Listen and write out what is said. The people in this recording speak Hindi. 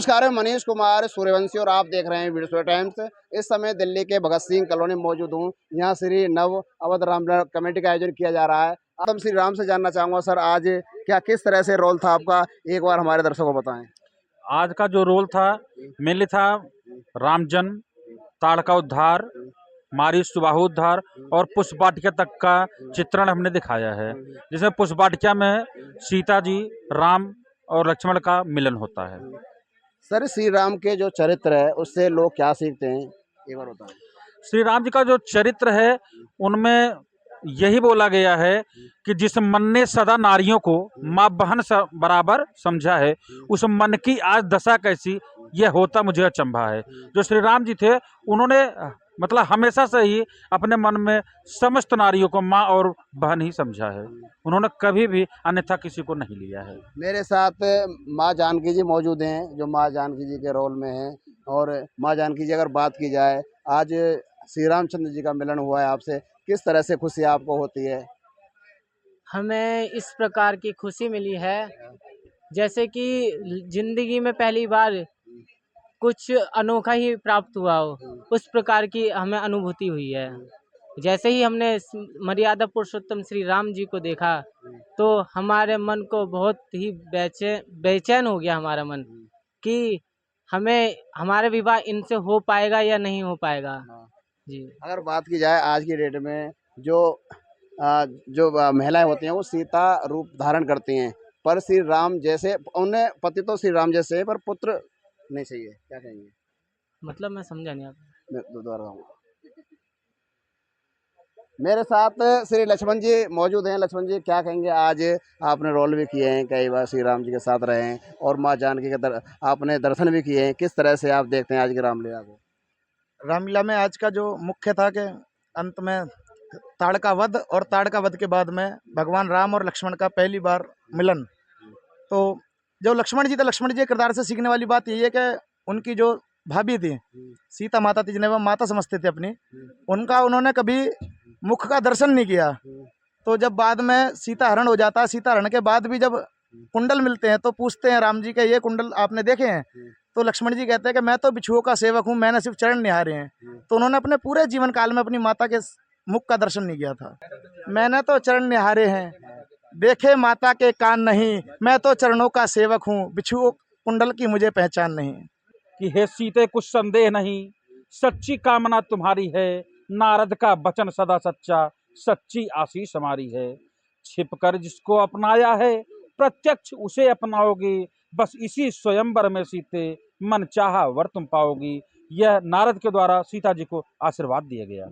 नमस्कार, मैं मनीष कुमार सूर्यवंशी और आप देख रहे हैं वीडियो टाइम्स। इस समय दिल्ली के भगत सिंह कॉलोनी में मौजूद हूँ। यहाँ श्री नव अवध रामलीला कमेटी का आयोजन किया जा रहा है। अब श्री राम से जानना चाहूँगा सर, आज क्या किस तरह से रोल था आपका, एक बार हमारे दर्शकों को बताएं। आज का जो रोल था मेनली था राम जन्म, ताड़का उद्धार, मारी सुबाहु उद्धार और पुष्प वाटिका तक का चित्रण हमने दिखाया है, जिसमें पुष्प वाटिका में सीता जी, राम और लक्ष्मण का मिलन होता है। सर, श्री राम के जो चरित्र है उससे लोग क्या सीखते हैं, एक बार बताएं। श्री राम जी का जो चरित्र है उनमें यही बोला गया है कि जिस मन ने सदा नारियों को माँ बहन बराबर समझा है, उस मन की आज दशा कैसी यह होता मुझे अचंभा है। जो श्री राम जी थे उन्होंने मतलब हमेशा से ही अपने मन में समस्त नारियों को माँ और बहन ही समझा है। उन्होंने कभी भी अन्यथा किसी को नहीं लिया है। मेरे साथ माँ जानकी जी मौजूद हैं, जो माँ जानकी जी के रोल में हैं। और माँ जानकी जी, अगर बात की जाए, आज श्री रामचंद्र जी का मिलन हुआ है आपसे, किस तरह से खुशी आपको होती है? हमें इस प्रकार की खुशी मिली है जैसे कि जिंदगी में पहली बार कुछ अनोखा ही प्राप्त हुआ हो, उस प्रकार की हमें अनुभूति हुई है। जैसे ही हमने मर्यादा पुरुषोत्तम श्री राम जी को देखा तो हमारे मन को बहुत ही बेचैन हो गया हमारा मन कि हमें हमारा विवाह इनसे हो पाएगा या नहीं हो पाएगा। जी, अगर बात की जाए आज की डेट में, जो महिलाएं होती हैं वो सीता रूप धारण करती हैं, पर श्री राम जैसे उन्हें पति तो श्री राम जैसे है, पर पुत्र नहीं चाहिए, क्या कहेंगे? मतलब मैं समझा नहीं आप। मैं दोबारा बताऊंगा। मेरे साथ श्री लक्ष्मण जी मौजूद हैं। लक्ष्मण जी, क्या कहेंगे? आज आपने रोल भी किए हैं, कई बार श्री राम जी के साथ रहे हैं और माँ जानकी के आपने दर्शन भी किए हैं। किस तरह से आप देखते हैं आज की रामलीला को? रामलीला में आज का जो मुख्य था कि अंत में ताड़का वध और ताड़का वध के बाद में भगवान राम और लक्ष्मण का पहली बार मिलन। तो जो लक्ष्मण जी थे, लक्ष्मण जी के किरदार से सीखने वाली बात यही है कि उनकी जो भाभी थी, सीता माता थी, जिन्हें वह माता समझते थे अपनी, उनका उन्होंने कभी मुख का दर्शन नहीं किया। तो जब बाद में सीता हरण हो जाता है, सीता हरण के बाद भी जब कुंडल मिलते हैं तो पूछते हैं राम जी के, ये कुंडल आपने देखे हैं? तो लक्ष्मण जी कहते हैं कि मैं तो बिच्छुओं का सेवक हूँ, मैंने सिर्फ चरण निहारे हैं। तो उन्होंने अपने पूरे जीवन काल में अपनी माता के मुख का दर्शन नहीं किया था। मैंने तो चरण निहारे हैं, देखे माता के कान नहीं, मैं तो चरणों का सेवक हूँ, बिच्छुओं कुंडल की मुझे पहचान नहीं। कि हे सीते कुछ संदेह नहीं, सच्ची कामना तुम्हारी है, नारद का वचन सदा सच्चा, सच्ची आशीष हमारी है। छिपकर जिसको अपनाया है, प्रत्यक्ष उसे अपनाओगी, बस इसी स्वयंवर में सीते, मन चाहा वर तुम पाओगी। यह नारद के द्वारा सीता जी को आशीर्वाद दिया गया।